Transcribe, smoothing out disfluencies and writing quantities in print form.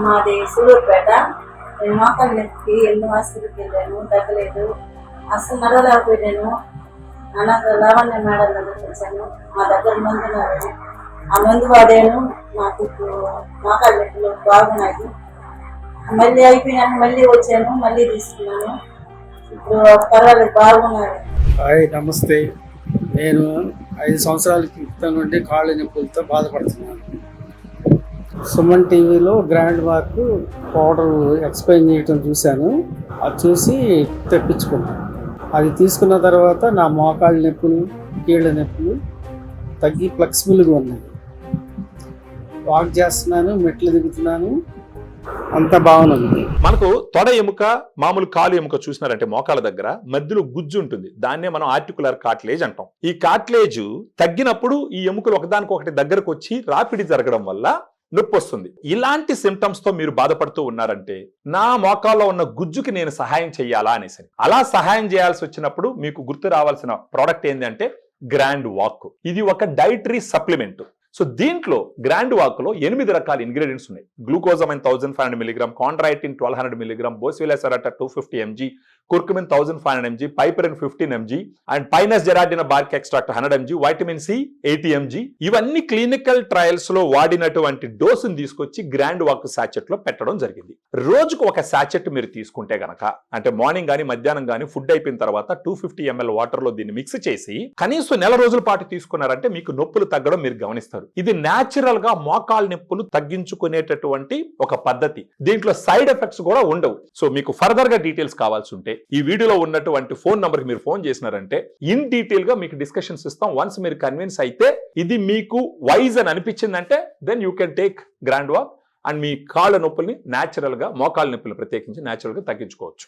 మాది సూలూరుపేట. నేను మోకాలు నొప్పికి ఎన్నో హాస్పిటల్కి వెళ్ళాను, తగ్గలేదు. అసలు నడవలేకపోయాను. అనాథ లావణ్య మేడం దగ్గరికి వచ్చాను. మా దగ్గర మందు ఉన్నారు, ఆ మందు వాడాను. నాకు ఇప్పుడు మోకాలు నొప్పులు బాగున్నాయి. మళ్ళీ అయిపోయినాక మళ్ళీ వచ్చాను, మళ్ళీ తీసుకున్నాను. ఇప్పుడు పర్వాలేదు, బాగున్నాను. హాయ్, నమస్తే. నేను 5 సంవత్సరాల క్రితం నుండి కాళ్ళ నొప్పులతో బాధపడుతున్నాను. సుమన్ టీవీలో గ్రాండ్ వాక్ పౌడర్ ఎక్స్ప్లెయిన్ చేయటం చూశాను. అది చూసి తెప్పించుకున్నాను. అది తీసుకున్న తర్వాత నా మోకాళ్ళ నొప్పులు, కీళ్ళ నొప్పులు తగ్గి ఫ్లెక్సిబుల్గా ఉన్నాయి. వాక్ చేస్తున్నాను, మెట్లు దిగుతున్నాను, అంత బాగుంది. మనకు తొడ ఎముక, మామూలు కాలు ఎముక చూసినారంటే మోకాల దగ్గర మధ్యలో గుజ్జు ఉంటుంది. దాన్నే మనం ఆర్టికులర్ కార్టిలేజ్ అంటాం. ఈ కార్టిలేజ్ తగ్గినప్పుడు ఈ ఎముకలు ఒకదానికొకటి దగ్గరకు వచ్చి రాపిడి జరగడం వల్ల నొప్పి వస్తుంది. ఇలాంటి సిమ్టమ్స్ తో మీరు బాధపడుతూ ఉన్నారంటే నా మోకాల్లో ఉన్న గుజ్జుకి నేను సహాయం చేయాలా అనేసి, అలా సహాయం చేయాల్సి వచ్చినప్పుడు మీకు గుర్తు రావాల్సిన ప్రోడక్ట్ ఏంటి అంటే గ్రాండ్ వాక్. ఇది ఒక డైటరీ సప్లిమెంట్. సో దీంట్లో గ్రాండ్ వాక్ లో 8 రకాల ఇంగ్రీడియంట్స్ ఉన్నాయి. Glucosamine 1500 mg, chondroitin 1200 mg, boswellia serrata 250 mg, curcumin 1500 mg, piperine 15 mg, and pinus gerardiana bark extract 100 mg, vitamin C 80 mg. ఇవన్నీ క్లినికల్ ట్రయల్స్ లో వాడినటువంటి డోసును తీసుకొచ్చి గ్రాండ్ వాక్ సాచెట్ లో పెట్టడం జరిగింది. రోజుకు ఒక సాచెట్ మీరు తీసుకుంటే గనక, అంటే మార్నింగ్ గానీ మధ్యాహ్నం గానీ ఫుడ్ అయిపోయిన తర్వాత 250 ml వాటర్ లో దీన్ని మిక్స్ చేసి కనీసం నెల రోజుల పాటు తీసుకున్నారంటే మీకు నొప్పులు తగ్గడం మీరు గమనిస్తారు. ఇది న్యాచురల్ గా మోకాలు నొప్పులు తగ్గించుకునేటటువంటి ఒక పద్ధతి. దీంట్లో సైడ్ ఎఫెక్ట్స్ కూడా ఉండవు. సో మీకు ఫర్దర్ గా డీటెయిల్స్ కావాల్సి ఉంటే ఈ వీడియోలో ఉన్నటువంటి ఫోన్ నంబర్ కి మీరు ఫోన్ చేసినారంటే ఇన్ డీటెయిల్ గా మీకు డిస్కషన్స్ ఇస్తాం. వన్స్ మీరు కన్విన్స్ అయితే ఇది మీకు వైజ్ అని అనిపించిందంటే then you can take grand walk and మీ కాళ్ళ నొప్పుల్ని న్యాచురల్ గా, మోకాళ్ళ నొప్పులు ప్రత్యేకించి న్యాచురల్ గా తగ్గించుకోవచ్చు.